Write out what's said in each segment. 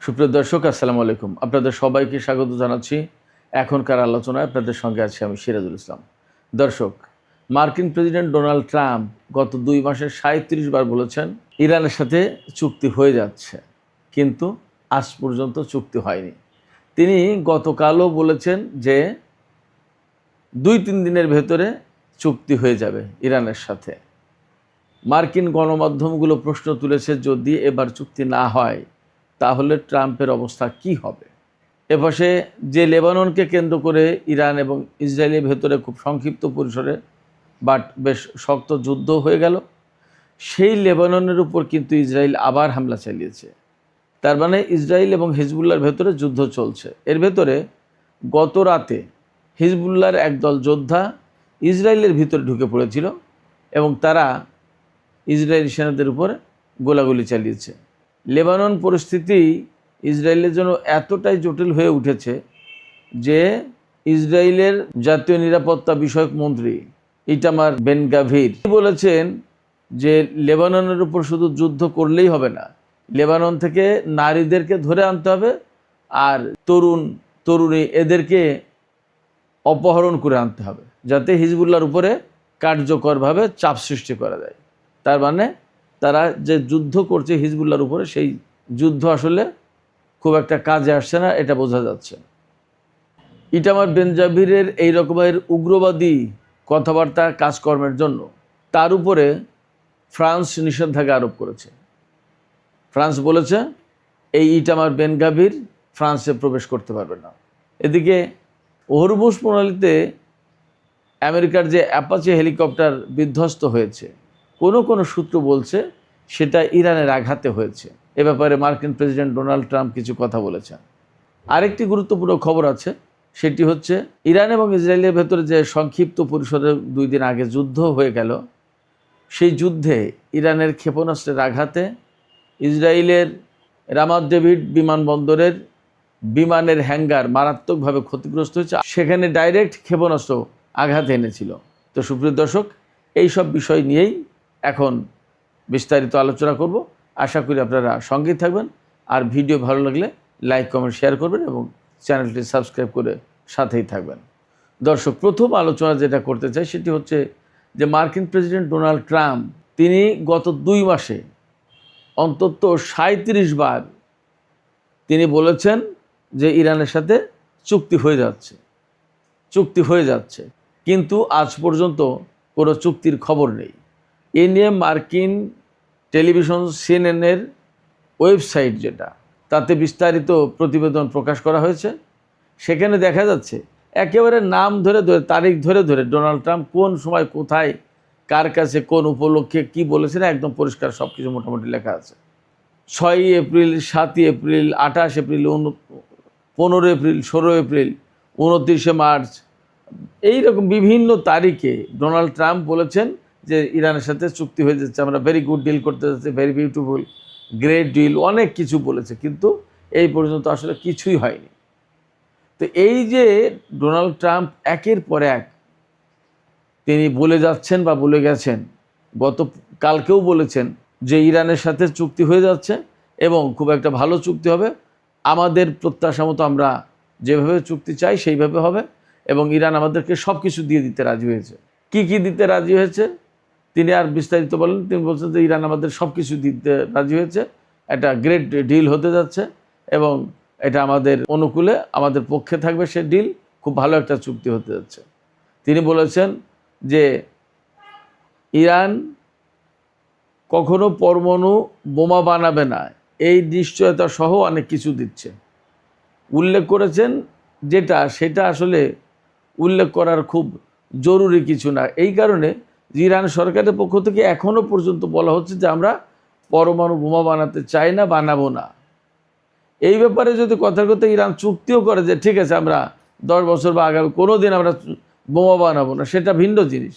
সুপ্রিয় দর্শক, আসসালামু আলাইকুম। আপনাদের সবাইকে স্বাগত জানাচ্ছি এখনকার আলোচনায়। আপনাদের সঙ্গে আছি আমি সিরাজুল ইসলাম। দর্শক, মার্কিন প্রেসিডেন্ট ডোনাল্ড ট্রাম্প গত 2 মাসে 37 বার বলেছেন ইরানের সাথে চুক্তি হয়ে যাচ্ছে, কিন্তু আজ পর্যন্ত চুক্তি হয়নি। তিনি গতকালও বলেছেন যে 2-3 দিনের ভেতরে চুক্তি হয়ে যাবে ইরানের সাথে। মার্কিন গণমাধ্যমগুলো প্রশ্ন তুলেছে, যদি এবার চুক্তি না হয় তাহলে ট্রাম্পের অবস্থা কি হবে। এপাশে যে লেবাননকে কেন্দ্র করে ইরান এবং ইসরায়েলের ভেতরে খুব সংক্ষিপ্ত পরিসরে বাট বেশ শক্ত যুদ্ধ হয়ে গেল, সেই লেবাননের উপর কিন্তু ইসরায়েল আবার হামলা চালিয়েছে। তার মানে ইসরায়েল এবং হিজবুল্লাহর ভেতরে যুদ্ধ চলছে। এর ভেতরে গত রাতে হিজবুল্লাহর একদল যোদ্ধা ইসরায়েলের ভিতরে ঢুকে পড়েছিল এবং তারা ইসরায়েলি সেনাদের উপরে গোলাগুলি চালিয়েছে। লেবানন পরিস্থিতি ইসরায়েলের জন্য এতটাই জটিল হয়ে উঠেছে যে ইসরায়েলের জাতীয় নিরাপত্তা বিষয়ক মন্ত্রী ইটামার বেন গাভির বলেছেন যে লেবাননের উপর শুধু যুদ্ধ করলেই হবে না, লেবানন থেকে নারীদেরকে ধরে আনতে হবে আর তরুণী এদেরকে অপহরণ করে আনতে হবে, যাতে হিজবুল্লাহর উপরে কার্যকরভাবে চাপ সৃষ্টি করা যায়। তার মানে তারা যে যুদ্ধ করছে হিজবুল্লাহর উপরে, সেই যুদ্ধ আসলে খুব একটা কাজে আসছে না, এটা বোঝা যাচ্ছে। ইটামার বেন গাভিরের এই রকমের উগ্রবাদী কথাবার্তা কাজকর্মের জন্য তার উপরে ফ্রান্স নিষেধাজ্ঞা আরোপ করেছে। ফ্রান্স বলেছে এই ইটামার বেন গাভির ফ্রান্সে প্রবেশ করতে পারবে না। এদিকে হরমুজ প্রণালীতে আমেরিকার যে অ্যাপাচি হেলিকপ্টার বিধ্বস্ত হয়েছে, কোনো সূত্র বলছে সেটা ইরানের আঘাতে হয়েছে। এ ব্যাপারে মার্কিন প্রেসিডেন্ট ডোনাল্ড ট্রাম্প কিছু কথা বলেছেন। আরেকটি গুরুত্বপূর্ণ খবর আছে, সেটি হচ্ছে ইরান এবং ইসরায়েলের ভেতরে যে সংক্ষিপ্ত পরিসরে 2 দিন আগে যুদ্ধ হয়ে গেল, সেই যুদ্ধে ইরানের ক্ষেপণাস্ত্রের আঘাতে ইসরায়েলের রামাত ডেভিড বিমানবন্দরের বিমানের হ্যাঙ্গার মারাত্মকভাবে ক্ষতিগ্রস্ত হয়েছে। সেখানে ডাইরেক্ট ক্ষেপণাস্ত্র আঘাত এনেছিল। তো সুপ্রিয় দর্শক, এই সব বিষয় নিয়েই এখন বিস্তারিত আলোচনা করব। আশা করি আপনারা সঙ্গেই থাকবেন, আর ভিডিও ভালো লাগলে লাইক কমেন্ট শেয়ার করবেন এবং চ্যানেলটি সাবস্ক্রাইব করে সাথেই থাকবেন। দর্শক, প্রথম আলোচনা যেটা করতে চাই সেটি হচ্ছে যে মার্কিন প্রেসিডেন্ট ডোনাল্ড ট্রাম্প তিনি গত 2 মাসে অন্তত 37 বার তিনি বলেছেন যে ইরানের সাথে চুক্তি হয়ে যাচ্ছে, কিন্তু আজ পর্যন্ত কোনো চুক্তির খবর নেই। এ নিয়ে মার্কিন টেলিভিশন সিএনএনের ওয়েবসাইট যেটা, তাতে বিস্তারিত প্রতিবেদন প্রকাশ করা হয়েছে। সেখানে দেখা যাচ্ছে একেবারে নাম ধরে তারিখ ধরে ডোনাল্ড ট্রাম্প কোন সময় কোথায় কার কাছে কোন উপলক্ষে কি বলেছেন একদম পরিষ্কার সব কিছু মোটামুটি লেখা আছে। 6 April, 7 April, 28 April, 15 April, 16 April, 29 March, এইরকম বিভিন্ন তারিখে ডোনাল্ড ট্রাম্প বলেছেন যে ইরানের সাথে চুক্তি হয়ে যাচ্ছে, আমরা ভেরি গুড ডিল করতে যাচ্ছি, ভেরি বিউটিফুল, গ্রেট ডিল, অনেক কিছু বলেছে, কিন্তু এই পর্যন্ত আসলে কিছুই হয়নি। তো এই যে ডোনাল্ড ট্রাম্প একের পর এক তিনি বলে যাচ্ছেন বা বলে গেছেন, কালকেও বলেছেন যে ইরানের সাথে চুক্তি হয়ে যাচ্ছে এবং খুব একটা ভালো চুক্তি হবে, আমাদের প্রত্যাশা মতো আমরা যেভাবে চুক্তি চাই সেইভাবে হবে এবং ইরান আমাদেরকে সব কিছু দিয়ে দিতে রাজি হয়েছে। কি দিতে রাজি হয়েছে তিনি আর বিস্তারিত বলেন। তিনি বলছেন যে ইরান আমাদের সব কিছু দিতে রাজি হয়েছে, একটা গ্রেট ডিল হতে যাচ্ছে এবং এটা আমাদের অনুকূলে, আমাদের পক্ষে থাকবে সে ডিল, খুব ভালো একটা চুক্তি হতে যাচ্ছে। তিনি বলেছেন যে ইরান কখনো পরমাণু বোমা বানাবে না, এই নিশ্চয়তা সহ অনেক কিছু দিচ্ছে উল্লেখ করেছেন, সেটা আসলে উল্লেখ করার খুব জরুরি কিছু না। এই কারণে ইরান সরকারের পক্ষ থেকে এখনও পর্যন্ত বলা হচ্ছে যে আমরা পরমাণু বোমা বানাতে চাই না, বানাবো না। এই ব্যাপারে যদি কথার কথা ইরান চুক্তিও করে যে ঠিক আছে আমরা 10 বছর বা আগামী কোনো দিন আমরা বোমা বানাবো না, সেটা ভিন্ন জিনিস।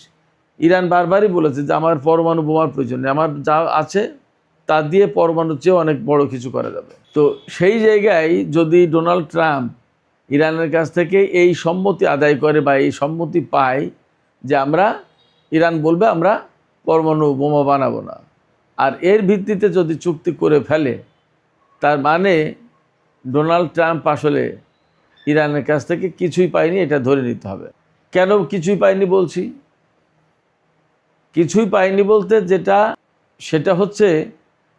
ইরান বারবারই বলেছে যে আমার পরমাণু বোমার প্রয়োজন নেই, আমার যা আছে তা দিয়ে পরমাণুর চেয়ে অনেক বড় কিছু করা যাবে। তো সেই জায়গায় যদি ডোনাল্ড ট্রাম্প ইরানের কাছ থেকে এই সম্মতি আদায় করে বা এই সম্মতি পায় যে ইরান বলবে আমরা পরমাণু বোমা বানাবো না, আর এর ভিত্তিতে যদি চুক্তি করে ফেলে, তার মানে ডোনাল্ড ট্রাম্প আসলে ইরানের কাছ থেকে কিছুই পায়নি, এটা ধরে নিতে হবে। কেন কিছুই পায়নি বলছি? কিছুই পায়নি বলতে সেটা হচ্ছে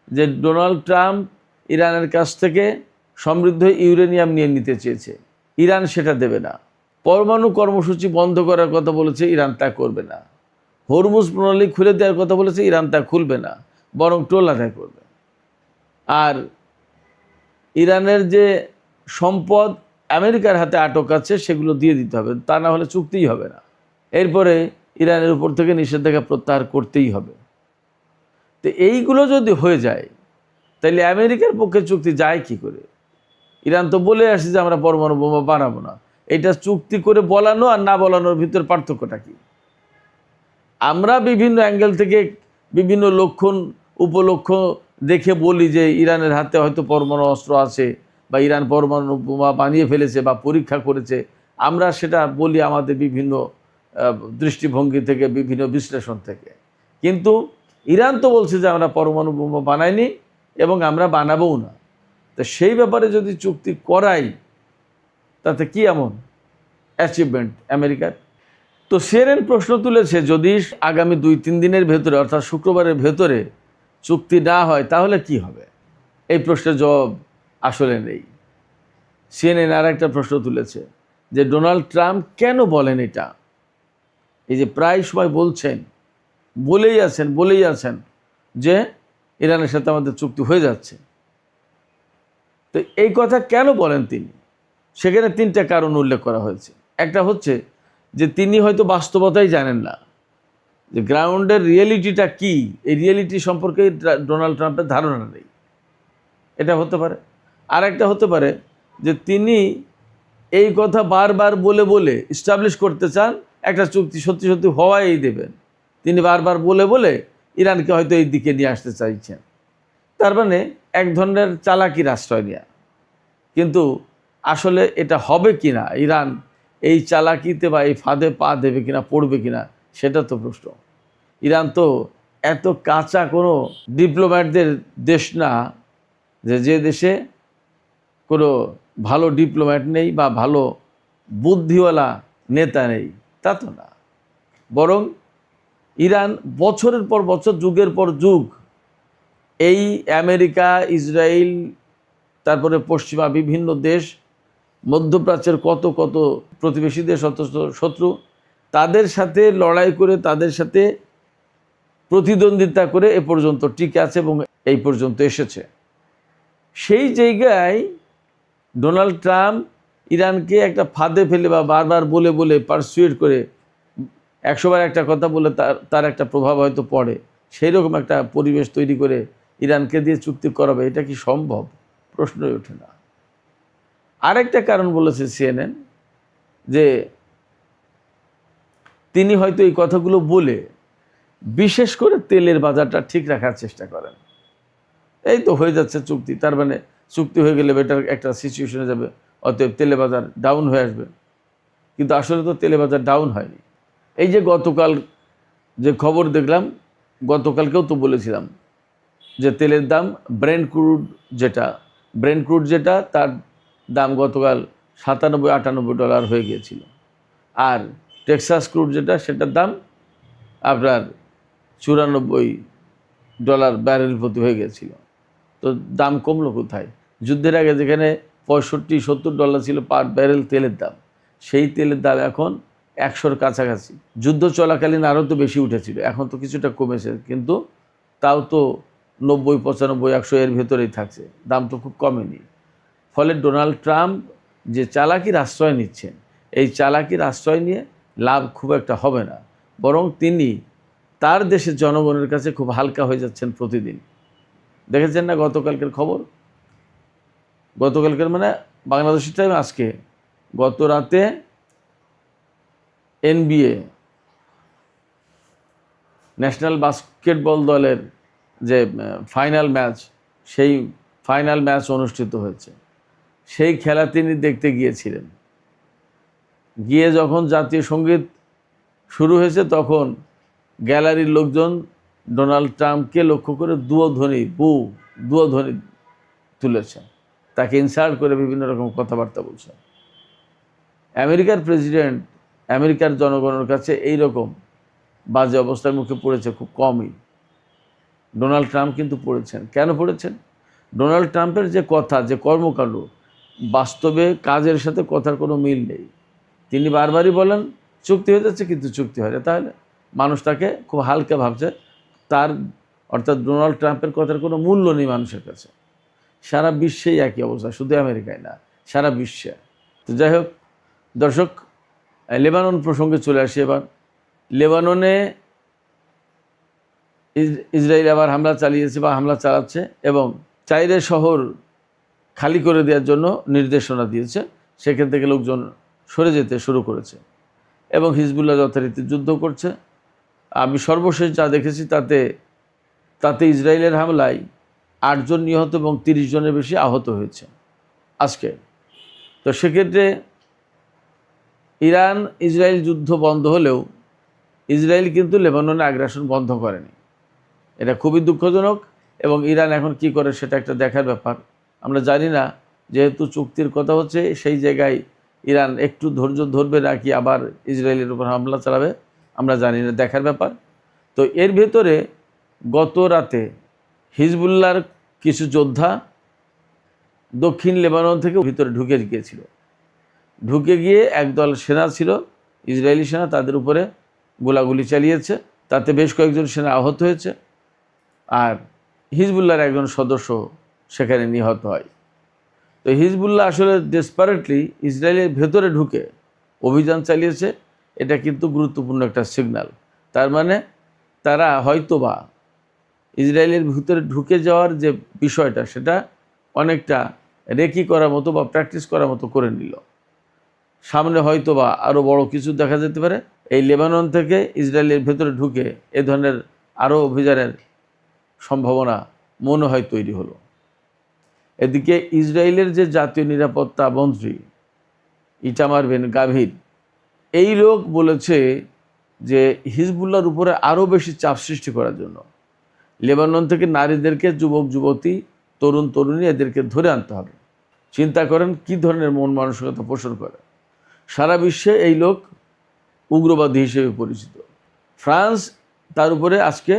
যে ডোনাল্ড ট্রাম্প ইরানের কাছ থেকে সমৃদ্ধ ইউরেনিয়াম নিয়ে নিতে চেয়েছে, ইরান সেটা দেবে না। পরমাণু কর্মসূচি বন্ধ করার কথা বলেছে, ইরান তা করবে না। হরমুজ প্রণালী খুলে দেওয়ার কথা বলেছে, ইরান তা খুলবে না, বরং টোল আদায় করবে। আর ইরানের যে সম্পদ আমেরিকার হাতে আটক আছে সেগুলো দিয়ে দিতে হবে, তা না হলে চুক্তিই হবে না। এরপরে ইরানের উপর থেকে নিষেধাজ্ঞা প্রত্যাহার করতেই হবে। তো এইগুলো যদি হয়ে যায় তাহলে আমেরিকার পক্ষে চুক্তি যায় কি করে? ইরান তো বলে আসছে যে আমরা পরমাণু বোমা বানাবো না। এটা চুক্তি করে বলানো আর না বলানোর ভিতর পার্থক্যটা কি? আমরা বিভিন্ন অ্যাঙ্গেল থেকে বিভিন্ন লক্ষণ উপলক্ষ দেখে বলি যে ইরানের হাতে হয়তো পরমাণু অস্ত্র আছে বা ইরান পরমাণু বোমা বানিয়ে ফেলেছে বা পরীক্ষা করেছে। আমরা সেটা বলি আমাদের বিভিন্ন দৃষ্টিভঙ্গি থেকে, বিভিন্ন বিশ্লেষণ থেকে। কিন্তু ইরান তো বলছে যে আমরা পরমাণু বোমা বানাইনি এবং আমরা বানাবোও না। তো সেই ব্যাপারে যদি চুক্তি করাই তাতে কি এমন অ্যাচিভমেন্ট আমেরিকার? তো সিএনএন প্রশ্ন তুলেছে, যদি আগামী 2-3 দিনের ভেতরে অর্থাৎ শুক্রবারের ভেতরে চুক্তি না হয় তাহলে কি হবে? এই প্রশ্নের জবাব আসলে নেই। সিএনএন আর একটা প্রশ্ন তুলেছে যে ডোনাল্ড ট্রাম্প কেন বলেন এটা? এই যে প্রায় সময় বলেই আছেন যে ইরানের সাথে আমাদের চুক্তি হয়ে যাচ্ছে। তো এই কথা কেন বলেন তিনি? সেখানে 3টা কারণ উল্লেখ করা হয়েছে। একটা হচ্ছে যে তিনি হয়তো বাস্তবতাই জানেন না, যে গ্রাউন্ডের রিয়েলিটিটা কি, এই রিয়েলিটি সম্পর্কে ডোনাল্ড ট্রাম্পের ধারণা নেই, এটা হতে পারে। আর একটা হতে পারে যে তিনি এই কথা বারবার বলে এস্টাবলিশ করতে চান একটা চুক্তি সত্যি সত্যি হওয়াই দেবেন। তিনি বারবার বলে ইরানকে হয়তো এই দিকে নিয়ে আসতে চাইছেন। তার মানে এক ধরনের চালাকির আশ্রয় নেওয়া। কিন্তু আসলে এটা হবে কি না, ইরান এই চালাকিতে বা এই ফাঁদে পা দেবে কিনা, পড়বে কিনা, সেটা তো প্রশ্ন। ইরান তো এত কাঁচা কোনো ডিপ্লোম্যাটদের দেশ না যে দেশে কোনো ভালো ডিপ্লোম্যাট নেই বা ভালো বুদ্ধিওয়ালা নেতা নেই, তা তো না। বরং ইরান বছরের পর বছর, যুগের পর যুগ এই আমেরিকা, ইসরায়েল, তারপরে পশ্চিমা বিভিন্ন দেশ, মধ্যপ্রাচ্যের কত প্রতিবেশী দেশ, শত্রু, তাদের সাথে লড়াই করে, তাদের সাথে প্রতিদ্বন্দ্বিতা করে এ পর্যন্ত টিকে আছে এবং এই পর্যন্ত এসেছে। সেই জায়গায় ডোনাল্ড ট্রাম্প ইরানকে একটা ফাঁদে ফেলে বা বারবার বলে পারসুয়েট করে 100 বার একটা কথা বলে তার একটা প্রভাব হয়তো পড়ে, সেই রকম একটা পরিবেশ তৈরি করে ইরানকে দিয়ে চুক্তি করাবে, এটা কি সম্ভব? প্রশ্নই ওঠে না। আরেকটা কারণ বলেছে সিএনএন যে তিনি হয়তো এই কথাগুলো বলে বিশেষ করে তেলের বাজারটা ঠিক রাখার চেষ্টা করেন। এই তো হয়ে যাচ্ছে চুক্তি, তার মানে চুক্তি হয়ে গেলে বেটার একটা সিচুয়েশনে যাবে, অতএব তেলের বাজার ডাউন হয়ে আসবে। কিন্তু আসলে তো তেলের বাজার ডাউন হয়নি। এই যে গতকাল যে খবর দেখলাম, গতকালকেও তো বলেছিলাম যে তেলের দাম ব্রেন্ট ক্রুড যেটা তার দাম গতকাল $97-98 হয়ে গিয়েছিল। আর টেক্সাস ক্রুড যেটা, সেটার দাম আপনার $94 ব্যারেল প্রতি হয়ে গিয়েছিল। তো দাম কমলো কোথায়? যুদ্ধের আগে যেখানে $65-70 ছিল পার ব্যারেল তেলের দাম, সেই তেলের দাম এখন 100-র কাছাকাছি। যুদ্ধ চলাকালীন আরও তো বেশি উঠেছিল, এখন তো কিছুটা কমেছে, কিন্তু তাও তো 90-95-100 এর ভেতরেই থাকছে, দাম তো খুব কমেনি। ফলে ডোনাল্ড ট্রাম্প যে চালাকির আশ্রয় নিচ্ছেন, এই চালাকির আশ্রয় নিয়ে লাভ খুব একটা হবে না, বরং তিনি তার দেশের জনগণের কাছে খুব হালকা হয়ে যাচ্ছেন প্রতিদিন। দেখেছেন না গতকালকের খবর? গতকালকের মানে বাংলাদেশের টাইম আজকে, গত রাতে NBA ন্যাশনাল বাস্কেটবল দলের যে ফাইনাল ম্যাচ, সেই ফাইনাল ম্যাচ অনুষ্ঠিত হয়েছে। সেই খেলা তিনি দেখতে গিয়েছিলেন। গিয়ে যখন জাতীয় সঙ্গীত শুরু হয়েছে তখন গ্যালারির লোকজন ডোনাল্ড ট্রাম্পকে লক্ষ্য করে দুয়ো ধ্বনি তুলেছে। তাকে ইনসাল্ট করে বিভিন্ন রকম কথাবার্তা বলছে। আমেরিকার প্রেসিডেন্ট আমেরিকার জনগণের কাছে এই রকম বাজে অবস্থার মুখে পড়েছে খুব কমই। ডোনাল্ড ট্রাম্প কিন্তু পড়েছেন। কেন পড়েছেন? ডোনাল্ড ট্রাম্পের যে কথা, যে কর্মকাণ্ড, বাস্তবে কাজের সাথে কথার কোনো মিল নেই। তিনি বারবারই বলেন চুক্তি হয়ে যাচ্ছে, কিন্তু চুক্তি হয় না। তাহলে মানুষ তাকে খুব হালকা ভাবছে। তার অর্থাৎ ডোনাল্ড ট্রাম্পের কথার কোনো মূল্য নেই মানুষের কাছে। সারা বিশ্বেই একই অবস্থা, শুধু আমেরিকায় না, সারা বিশ্বে। তো যাই হোক দর্শক, লেবানন প্রসঙ্গে চলে আসি এবার। লেবাননে ইসরায়েল আবার হামলা চালিয়েছে বা হামলা চালাচ্ছে এবং 4 শহর খালি করে দেওয়ার জন্য নির্দেশনা দিয়েছে। সেখান থেকে লোকজন সরে যেতে শুরু করেছে এবং হিজবুল্লাহ যথারীতি যুদ্ধ করছে। আমি সর্বশেষ যা দেখেছি তাতে ইসরায়েলের হামলায় 8 জন নিহত এবং 30 জনের বেশি আহত হয়েছে আজকে। তো সেক্ষেত্রে ইরান ইসরায়েল যুদ্ধ বন্ধ হলেও ইসরায়েল কিন্তু লেবাননে আগ্রাসন বন্ধ করেনি। এটা খুবই দুঃখজনক এবং ইরান এখন কি করে সেটা একটা দেখার ব্যাপার। আমরা জানি না, যেহেতু চুক্তির কথা হচ্ছে, সেই জায়গায় ইরান একটু ধৈর্য ধরবে নাকি আবার ইসরায়েলের উপর হামলা চালাবে আমরা জানি না, দেখার ব্যাপার। তো এর ভেতরে গত রাতে হিজবুল্লাহর কিছু যোদ্ধা দক্ষিণ লেবানন থেকে ভিতরে ঢুকে গিয়েছিল। ঢুকে গিয়ে একদল সেনা ছিল, ইসরায়েলি সেনা, তাদের উপরে গোলাগুলি চালিয়েছে। তাতে বেশ কয়েকজন সেনা আহত হয়েছে আর হিজবুল্লাহর একজন সদস্য সেখানে নিহত হয়। তো হিজবুল্লাহ আসলে ডেসপারেটলি ইসরায়েলের ভেতরে ঢুকে অভিযান চালিয়েছে। এটা কিন্তু গুরুত্বপূর্ণ একটা সিগন্যাল। তার মানে তারা হয়তোবা ইসরায়েলের ভিতরে ঢুকে যাওয়ার যে বিষয়টা, সেটা অনেকটা রেকি করার মতো বা প্র্যাকটিস করার মতো করে নিল। সামনে হয়তোবা আরও বড় কিছু দেখা যেতে পারে। এই লেবানন থেকে ইসরায়েলের ভেতরে ঢুকে এ ধরনের আরও অভিযানের সম্ভাবনা মনে হয় তৈরি হলো। এদিকে ইসরায়েলের যে জাতীয় নিরাপত্তা মন্ত্রী ইটামার বেন গাভির, এই লোক বলেছে যে হিজবুল্লাহর উপরে আরও বেশি চাপ সৃষ্টি করার জন্য লেবানন থেকে নারীদেরকে, যুবক যুবতী, তরুণ তরুণী, এদেরকে ধরে আনতে হবে। চিন্তা করেন কী ধরনের মন মানসিকতা পোষণ করে। সারা বিশ্বে এই লোক উগ্রবাদী হিসেবে পরিচিত। ফ্রান্স তার উপরে আজকে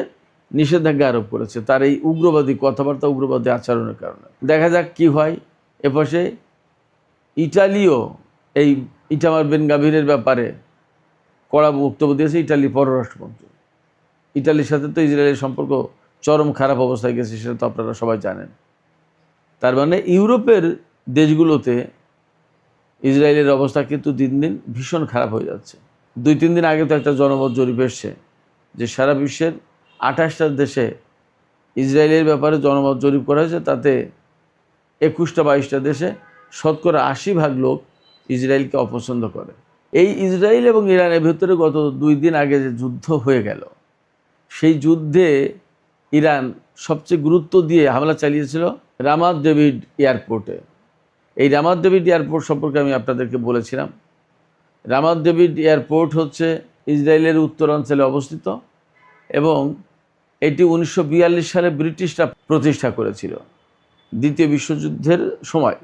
নিষেধাজ্ঞা আরোপ করেছে তার এই উগ্রবাদী কথাবার্তা, উগ্রবাদী আচরণের কারণে। দেখা যাক কি হয়। এপাশে ইটালিও এই ইটামার বেন গাভিরের ব্যাপারে কড়া বক্তব্য দিয়েছে ইটালি পররাষ্ট্রমন্ত্রী। ইটালির সাথে তো ইসরায়েলের সম্পর্ক চরম খারাপ অবস্থায় গেছে, সেটা তো আপনারা সবাই জানেন। তার মানে ইউরোপের দেশগুলোতে ইসরায়েলের অবস্থা কিন্তু দিন দিন ভীষণ খারাপ হয়ে যাচ্ছে। 2-3 দিন আগে তো একটা জনমত জরিপ এসছে যে সারা বিশ্বের 28টা দেশে ইসরায়েলের ব্যাপারে জনমত জরিপ করা হয়েছে। তাতে 21-22টা দেশে শতকরা 80% লোক ইসরায়েলকে অপছন্দ করে। এই ইসরায়েল এবং ইরানের ভেতরে গত 2 দিন আগে যে যুদ্ধ হয়ে গেল, সেই যুদ্ধে ইরান সবচেয়ে গুরুত্ব দিয়ে হামলা চালিয়েছিল রামাত ডেভিড এয়ারপোর্টে। এই রামাত ডেভিড এয়ারপোর্ট সম্পর্কে আমি আপনাদেরকে বলেছিলাম। রামাত ডেভিড এয়ারপোর্ট হচ্ছে ইসরায়েলের উত্তরাঞ্চলে অবস্থিত এবং এটি 1942 সালে ব্রিটিশরা প্রতিষ্ঠা করেছিল দ্বিতীয় বিশ্বযুদ্ধের সময়।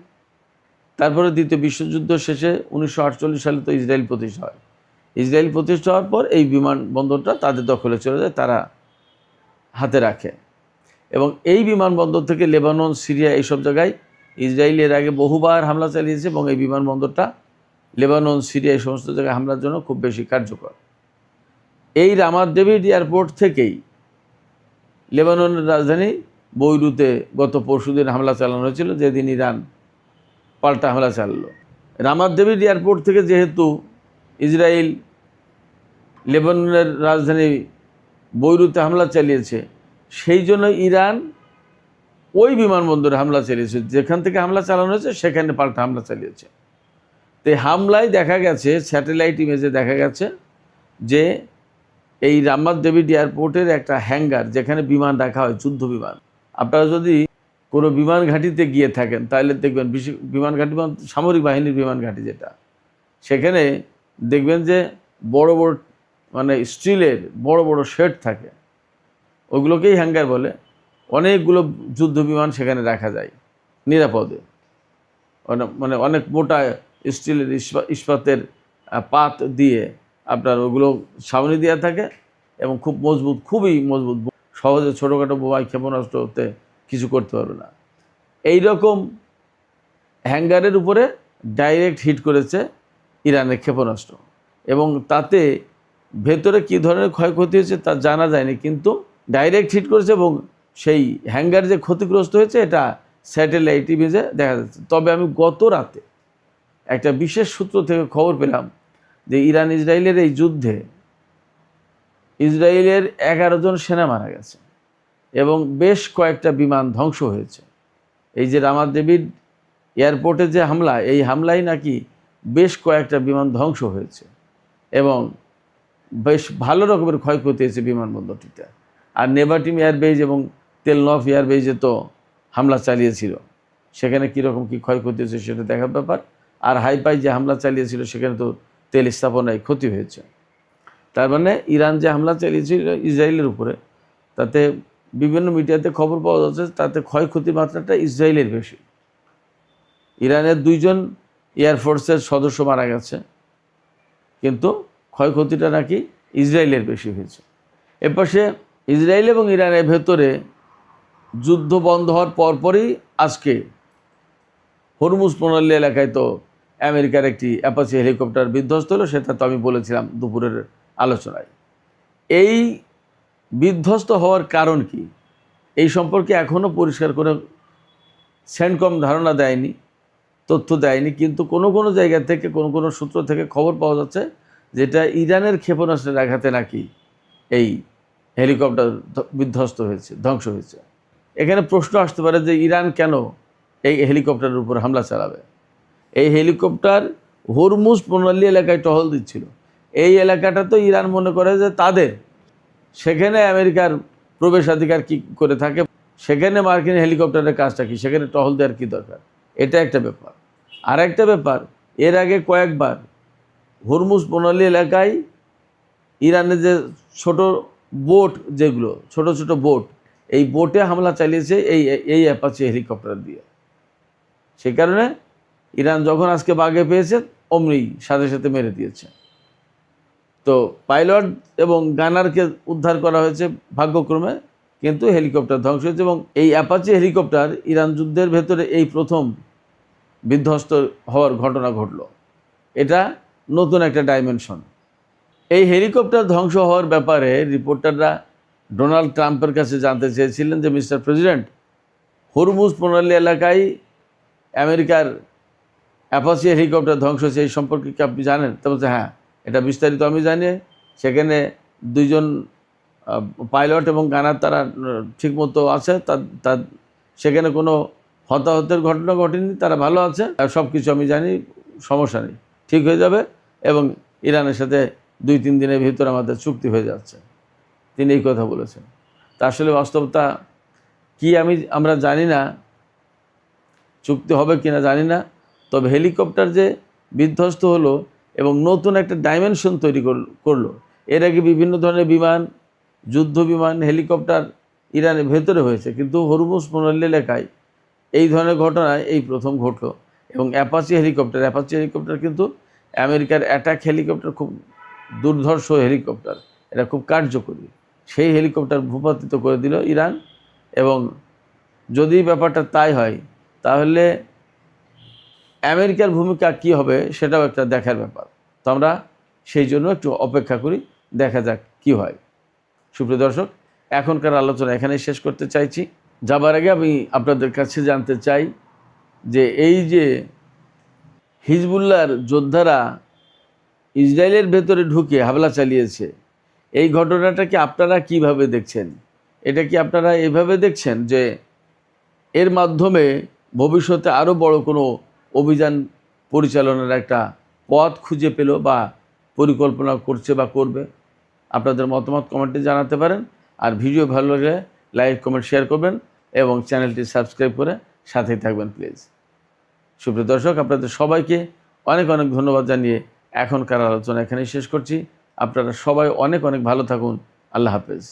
তারপরে দ্বিতীয় বিশ্বযুদ্ধ শেষে 1948 সালে তো ইসরায়েল প্রতিষ্ঠা হয়। ইসরায়েল প্রতিষ্ঠা হওয়ার পর এই বিমানবন্দরটা তাদের দখলে চলে যায়, তারা হাতে রাখে। এবং এই বিমানবন্দর থেকে লেবানন, সিরিয়া, এইসব জায়গায় ইসরায়েল এর আগে বহুবার হামলা চালিয়েছে এবং এই বিমানবন্দরটা লেবানন, সিরিয়া, এই সমস্ত জায়গায় হামলার জন্য খুব বেশি কার্যকর। এই রামাত ডেভিড এয়ারপোর্ট থেকেই লেবাননের রাজধানী বৈরুতে গত পরশুদিন হামলা চালানো হয়েছিল, যেদিন ইরান পাল্টা হামলা চালালো। রামাত ডেভিড এয়ারপোর্ট থেকে যেহেতু ইসরায়েল লেবাননের রাজধানী বৈরুতে হামলা চালিয়েছে, সেই জন্য ইরান ওই বিমানবন্দরে হামলা চালিয়েছে, যেখান থেকে হামলা চালানো হয়েছে সেখানে পাল্টা হামলা চালিয়েছে। তো এই হামলায় দেখা গেছে, স্যাটেলাইট ইমেজে দেখা গেছে যে এই রামাত ডেভিড এয়ারপোর্টের একটা হ্যাঙ্গার, যেখানে বিমান রাখা হয়, যুদ্ধ বিমান। আপনারা যদি কোনো বিমান ঘাঁটিতে গিয়ে থাকেন তাহলে দেখবেন, বিমান ঘাঁটি সামরিক বাহিনীর বিমান ঘাঁটি যেটা, সেখানে দেখবেন যে বড় বড় মানে স্টিলের বড় বড় শেড থাকে, ওগুলোকেই হ্যাঙ্গার বলে। অনেকগুলো যুদ্ধ বিমান সেখানে রাখা যায় নিরাপদে। মানে অনেক মোটা স্টিলের ইস্পাতের পাত দিয়ে আপনার ওগুলো ছাউনি দেওয়া থাকে এবং খুব মজবুত, খুবই মজবুত, সহজে ছোটোখাটো বোমায় ক্ষেপণাস্ত্র হতে কিছু করতে পারবে না। এই রকম হ্যাঙ্গারের উপরে ডাইরেক্ট হিট করেছে ইরানের ক্ষেপণাস্ত্র এবং তাতে ভেতরে কী ধরনের ক্ষয়ক্ষতি হয়েছে তা জানা যায়নি, কিন্তু ডাইরেক্ট হিট করেছে এবং সেই হ্যাঙ্গার যে ক্ষতিগ্রস্ত হয়েছে এটা স্যাটেলাইট ইমেজে দেখা যাচ্ছে। তবে আমি গত রাতে একটা বিশেষ সূত্র থেকে খবর পেলাম যে ইরান ইসরায়েলের এই যুদ্ধে ইসরায়েলের 11 জন সেনা মারা গেছে এবং বেশ কয়েকটা বিমান ধ্বংস হয়েছে। এই যে রামাত ডেভিড এয়ারপোর্টে যে হামলা, এই হামলায় নাকি বেশ কয়েকটা বিমান ধ্বংস হয়েছে এবং বেশ ভালো রকমের ক্ষয়ক্ষতি হয়েছে বিমানবন্দরটিতে। আর নেভাটিম এয়ারবেজ এবং তেলনভ এয়ারবেজে তো হামলা চালিয়েছিল, সেখানে কীরকম কী ক্ষয়ক্ষতি হয়েছে সেটা দেখার ব্যাপার। আর হাইপাই যে হামলা চালিয়েছিল সেখানে তো তেল স্থাপনায় ক্ষতি হয়েছে। তার মানে ইরান যে হামলা চালিয়েছিল ইসরায়েলের উপরে, তাতে বিভিন্ন মিডিয়াতে খবর পাওয়া যাচ্ছে তাতে ক্ষয়ক্ষতির মাত্রাটা ইসরায়েলের বেশি। ইরানের 2 জন এয়ারফোর্সের সদস্য মারা গেছে, কিন্তু ক্ষয়ক্ষতিটা নাকি ইসরায়েলের বেশি হয়েছে। এপাশে ইসরায়েল এবং ইরানের ভেতরে যুদ্ধ বন্ধ হওয়ার পরপরই আজকে হরমুজ প্রণালী এলাকায় তো আমেরিকার একটি অ্যাপাচি হেলিকপ্টার বিধ্বস্ত হলো, সেটা তো আমি বলেছিলাম দুপুরের আলোচনায়। এই বিধ্বস্ত হওয়ার কারণ কি এই সম্পর্কে এখনও পরিষ্কার করে সেন্টকম ধারণা দেয়নি, তথ্য দেয়নি, কিন্তু কোনো কোনো জায়গা থেকে কোনো সূত্র থেকে খবর পাওয়া যাচ্ছে যেটা ইরানের ক্ষেপণাস্ত্রের আঘাতে নাকি এই হেলিকপ্টার বিধ্বস্ত হয়েছে, ধ্বংস হয়েছে। এখানে প্রশ্ন আসতে পারে যে ইরান কেন এই হেলিকপ্টারের উপর হামলা চালাবে? এই হেলিকপ্টার হরমুজ প্রণালী এলাকায় টহল দিচ্ছিল। এই এলাকাটা তো ইরান মনে করে যে তাদের, সেখানে আমেরিকার প্রবেশাধিকার কী করে থাকে, সেখানে মার্কিন হেলিকপ্টারের কাজটা কি, সেখানে টহল দেওয়ার কী দরকার, এটা একটা ব্যাপার। আর একটা ব্যাপার, এর আগে কয়েকবার হরমুজ প্রণালী এলাকায় ইরানের যে ছোট বোট, যেগুলো ছোট ছোট বোট, এই বোটে হামলা চালিয়েছে এই অ্যাপাচি হেলিকপ্টার দিয়ে। সেই কারণে ইরান যখন আজকে বাগে পেয়েছে অমনি সাথে সাথে মেরে দিয়েছে। তো পাইলট এবং গানারকে উদ্ধার করা হয়েছে ভাগ্যক্রমে, কিন্তু হেলিকপ্টার ধ্বংস হয়েছে এবং এই অ্যাপাচি হেলিকপ্টার ইরান যুদ্ধের ভেতরে এই প্রথম বিধ্বস্ত হওয়ার ঘটনা ঘটল। এটা নতুন একটা ডাইমেনশন। এই হেলিকপ্টার ধ্বংস হওয়ার ব্যাপারে রিপোর্টাররা ডোনাল্ড ট্রাম্পের কাছে জানতে চেয়েছিলেন যে মিস্টার প্রেসিডেন্ট, হরমুজ প্রণালী এলাকায় আমেরিকার অ্যাপাচি হেলিকপ্টার ধ্বংস হয়েছে, এই সম্পর্কে কি আপনি জানেন? তা বলছে হ্যাঁ, এটা বিস্তারিত আমি জানি। সেখানে 2 জন পাইলট এবং গানার তারা ঠিকমতো আছে, তার সেখানে কোনো হতাহতের ঘটনা ঘটেনি, তারা ভালো আছে, সব কিছু আমি জানি, সমস্যা নেই, ঠিক হয়ে যাবে এবং ইরানের সাথে 2-3 দিনের ভিতরে আমাদের চুক্তি হয়ে যাচ্ছে। তিনি এই কথা বলেছেন। তা আসলে বাস্তবতা কি আমরা জানি না, চুক্তি হবে কিনা জানি না। তবে হেলিকপ্টার যে বিধ্বস্ত হলো এবং নতুন একটা ডাইমেনশন তৈরি করলো। এর আগে বিভিন্ন ধরনের বিমান, যুদ্ধ বিমান, হেলিকপ্টার ইরানের ভেতরে হয়েছে, কিন্তু হরমুজ প্রণালী এলাকায় এই ধরনের ঘটনায় এই প্রথম ঘটলো। এবং অ্যাপাচি হেলিকপ্টার কিন্তু আমেরিকার অ্যাটাক হেলিকপ্টার, খুব দুর্ধর্ষ হেলিকপ্টার, এটা খুব কার্যকরী। সেই হেলিকপ্টার ভূপাতিত করে দিল ইরান। এবং যদি ব্যাপারটা তাই হয় তাহলে আমেরিকার ভূমিকা কী হবে সেটাও একটা দেখার ব্যাপার। তো আমরা সেই জন্য একটু অপেক্ষা করি, দেখা যাক কী হয়। সুপ্রিয় দর্শক, এখনকার আলোচনা এখানেই শেষ করতে চাইছি। যাবার আগে আমি আপনাদের কাছে জানতে চাই যে এই যে হিজবুল্লাহর যোদ্ধারা ইসরায়েলের ভেতরে ঢুকে হামলা চালিয়েছে, এই ঘটনাটাকে আপনারা কিভাবে দেখছেন? এটা কি আপনারা এভাবে দেখছেন যে এর মাধ্যমে ভবিষ্যতে আরও বড় কোনো অভিযান পরিচালনার একটা পথ খুঁজে পেল বা পরিকল্পনা করছে বা করবে? আপনাদের মতামত কমেন্টে জানাতে পারেন। আর ভিডিও ভালো লাগলে লাইক, কমেন্ট, শেয়ার করবেন এবং চ্যানেলটি সাবস্ক্রাইব করে সাথেই থাকবেন প্লিজ। সুপ্রিয় দর্শক, আপনাদের সবাইকে অনেক অনেক ধন্যবাদ জানিয়ে এখনকার আলোচনা এখানেই শেষ করছি। আপনারা সবাই অনেক অনেক ভালো থাকুন। আল্লাহ হাফেজ।